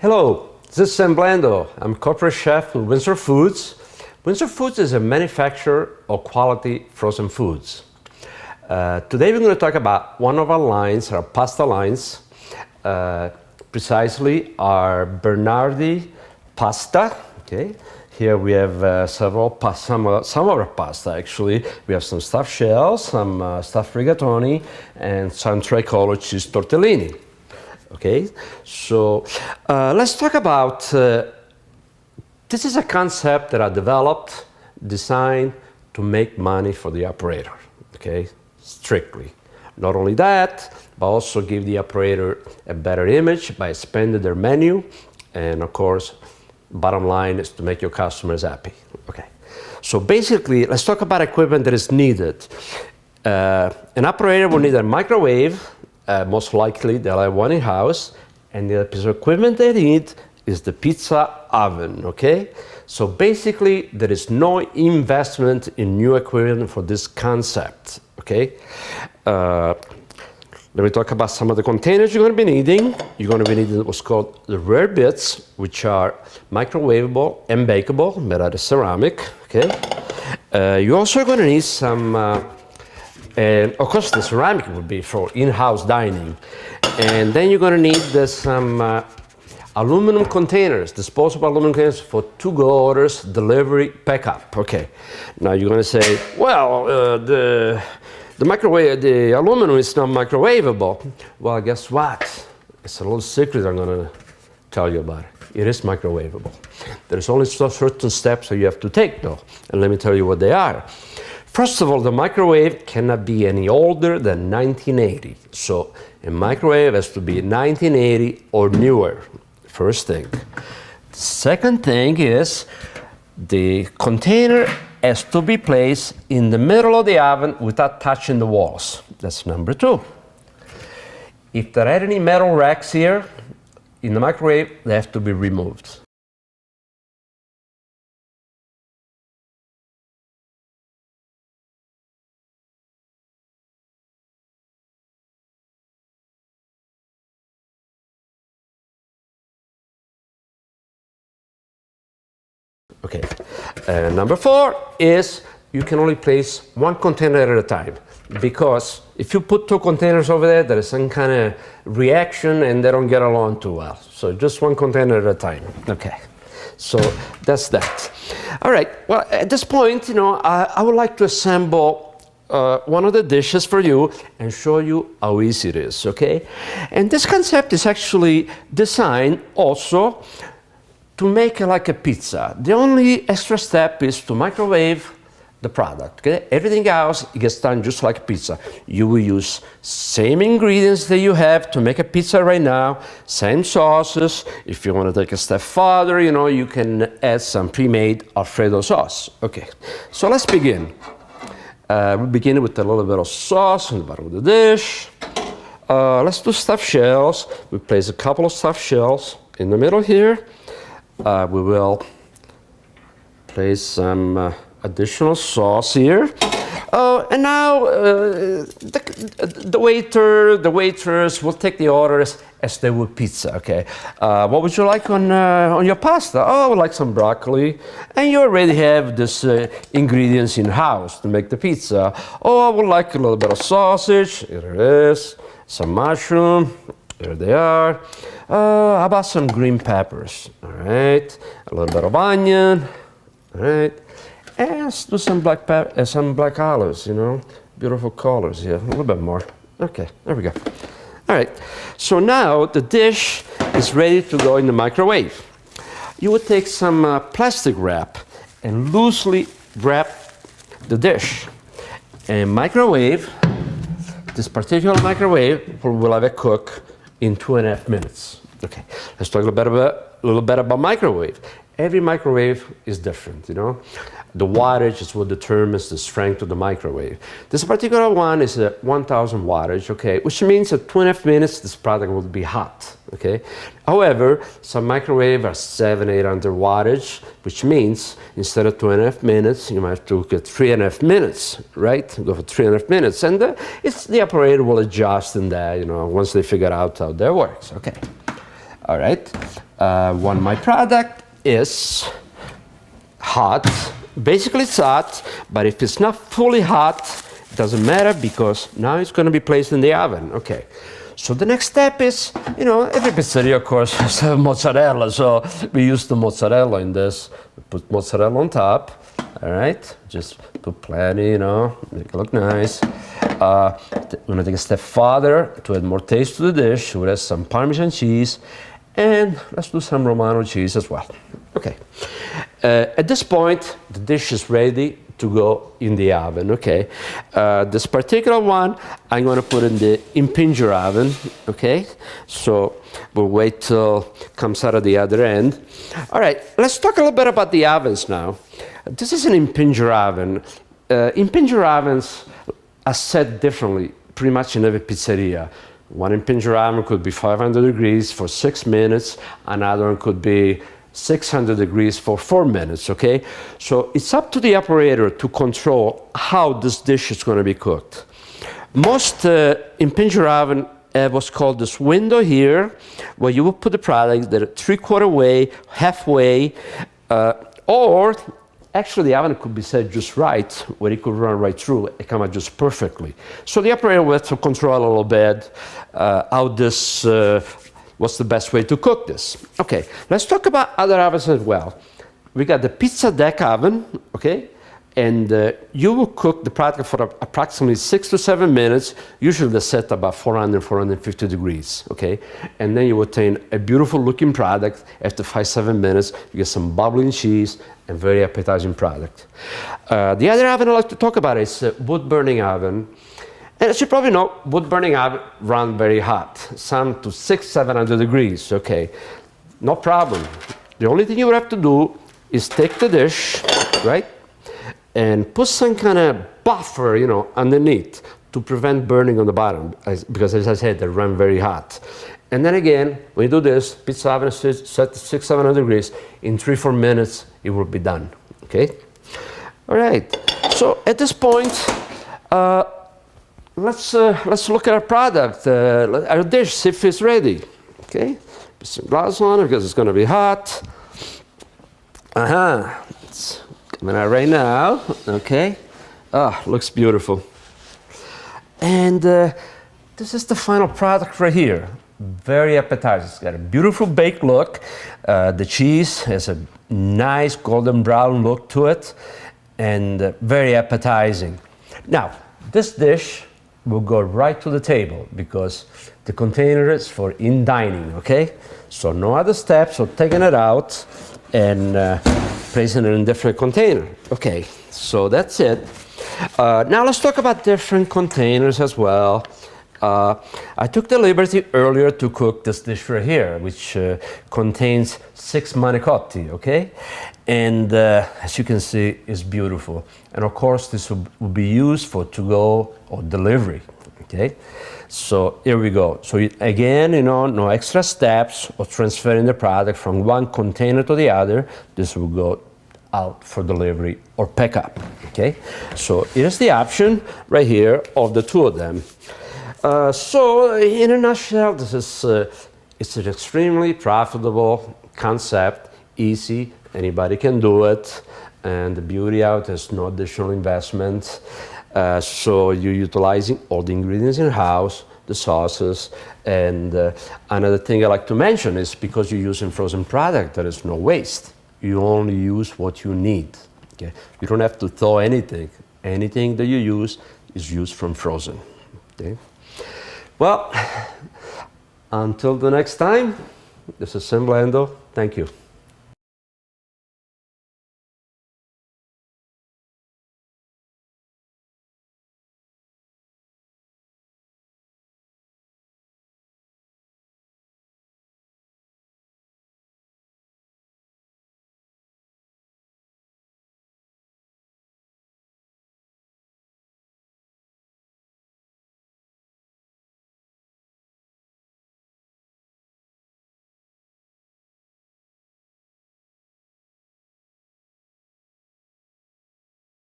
Hello, this is Sam Blando. I'm corporate chef with Windsor Foods. Windsor Foods is a manufacturer of quality frozen foods. Today we're going to talk about one of our lines, our pasta lines, precisely our Bernardi pasta. Okay. Here we have some of our pasta actually. We have some stuffed shells, some stuffed rigatoni, and some tricolor cheese tortellini. Okay, so let's talk about, this is a concept that I developed, designed to make money for the operator, okay, strictly. Not only that, but also give the operator a better image by expanding their menu, and of course, bottom line is to make your customers happy, okay. So basically, let's talk about equipment that is needed. An operator will need a microwave. Most likely they'll have one in-house, and the piece of equipment they need is the pizza oven, okay? So basically there is no investment in new equipment for this concept, okay? Let me talk about some of the containers you're going to be needing. You're going to be needing what's called the rare bits, which are microwavable and bakeable, made out of ceramic, okay? You're also going to need some and of course the ceramic would be for in-house dining. And then you're going to need some aluminum containers, disposable aluminum containers for to-go orders, delivery, pickup. Okay. Now you're going to say, well, the aluminum is not microwavable. Well, guess what? It's a little secret I'm going to tell you about. It is microwavable. There's only certain steps that you have to take though. And let me tell you what they are. First of all, the microwave cannot be any older than 1980. So a microwave has to be 1980 or newer, first thing. Second thing is the container has to be placed in the middle of the oven without touching the walls. That's number two. If there are any metal racks here in the microwave, they have to be removed. Okay, number four is you can only place one container at a time, because if you put two containers over there, there is some kind of reaction and they don't get along too well. So just one container at a time. Okay, so that's that. All right, well, at this point, you know, I would like to assemble one of the dishes for you and show you how easy it is, okay? And this concept is actually designed also to make it like a pizza. The only extra step is to microwave the product, okay? Everything else gets done just like pizza. You will use same ingredients that you have to make a pizza right now, same sauces. If you want to take a step further, you know, you can add some pre-made Alfredo sauce. Okay, so let's begin. We begin with a little bit of sauce on the bottom of the dish. Let's do stuffed shells. We place a couple of stuffed shells in the middle here. We will place some additional sauce here. And now the waiters will take the orders as they would pizza, okay? What would you like on your pasta? Oh, I would like some broccoli. And you already have this ingredients in-house to make the pizza. Oh, I would like a little bit of sausage. Here it is. Some mushroom. There they are. How about some green peppers? All right. A little bit of onion. All right. And let's do some black olives, you know. Beautiful colors here. A little bit more. Okay, there we go. All right. So now the dish is ready to go in the microwave. You would take some plastic wrap and loosely wrap the dish. And microwave, this particular microwave will have it cook in 2.5 minutes. Okay, let's talk a little bit about microwave. Every microwave is different, you know. The wattage is what determines the strength of the microwave. This particular one is a 1000 wattage, okay, which means at 2.5 minutes this product will be hot, okay. However, some microwave are 700-800 wattage, which means instead of 2.5 minutes, you might have to get 3.5 minutes, right? Go for 3.5 minutes, and the operator will adjust in that, you know, once they figure out how that works, okay. All right. When my product is hot, basically it's hot, but if it's not fully hot, it doesn't matter because now it's going to be placed in the oven. Okay. So the next step is, you know, every pizzeria, of course, has mozzarella. So we use the mozzarella in this. We put mozzarella on top. All right. Just put plenty, you know, make it look nice. We're going to take a step further to add more taste to the dish. We'll add some Parmesan cheese. And let's do some Romano cheese as well. Okay. At this point, the dish is ready to go in the oven, okay? This particular one, I'm gonna put in the impinger oven, okay? So we'll wait till it comes out of the other end. All right, let's talk a little bit about the ovens now. This is an impinger oven. Impinger ovens are set differently pretty much in every pizzeria. One impinger oven could be 500 degrees for 6 minutes, another one could be 600 degrees for 4 minutes, okay? So it's up to the operator to control how this dish is going to be cooked. Most impinger oven have what's called this window here, where you will put the product that are 3/4 way, halfway, or actually the oven could be set just right, where it could run right through and come out just perfectly. So the operator will have to control a little bit how this what's the best way to cook this. Okay, let's talk about other ovens as well. We got the pizza deck oven, okay? And you will cook the product for approximately 6 to 7 minutes. Usually they're set about 400, 450 degrees, okay? And then you obtain a beautiful looking product. After 5, 7 minutes, you get some bubbling cheese and very appetizing product. The other oven I like to talk about is a wood burning oven. And as you probably know, wood burning oven run very hot, some to 600, 700 degrees, okay? No problem. The only thing you would have to do is take the dish, right? And put some kind of buffer, you know, underneath to prevent burning on the bottom, because as I said, they run very hot. And then again, when you do this, pizza oven is set to 600, 700 degrees. In 3, 4 minutes, it will be done, okay? All right, so at this point, let's look at our product, our dish, see if it's ready, okay? Put some gloves on it because it's gonna be hot. It's coming out right now, okay? Looks beautiful. And this is the final product right here. Very appetizing. It's got a beautiful baked look. The cheese has a nice golden brown look to it, and very appetizing. Now, this dish will go right to the table because the container is for in dining, okay? So no other steps of taking it out and placing it in a different container. Okay, so that's it. Now let's talk about different containers as well. I took the liberty earlier to cook this dish right here, which contains 6 manicotti, okay? And as you can see, it's beautiful. And of course, this will be used for to-go or delivery, okay? So here we go. So again, you know, no extra steps of transferring the product from one container to the other. This will go out for delivery or pickup, okay? So here's the option right here of the two of them. So in a nutshell, this is it's an extremely profitable concept, easy, anybody can do it, and the beauty out is no additional investment. So you're utilizing all the ingredients in house, the sauces, and another thing I like to mention is because you're using frozen product, there is no waste. You only use what you need. Okay, you don't have to thaw anything. Anything that you use is used from frozen. Okay. Well, until the next time, this is Sam Blando. Thank you.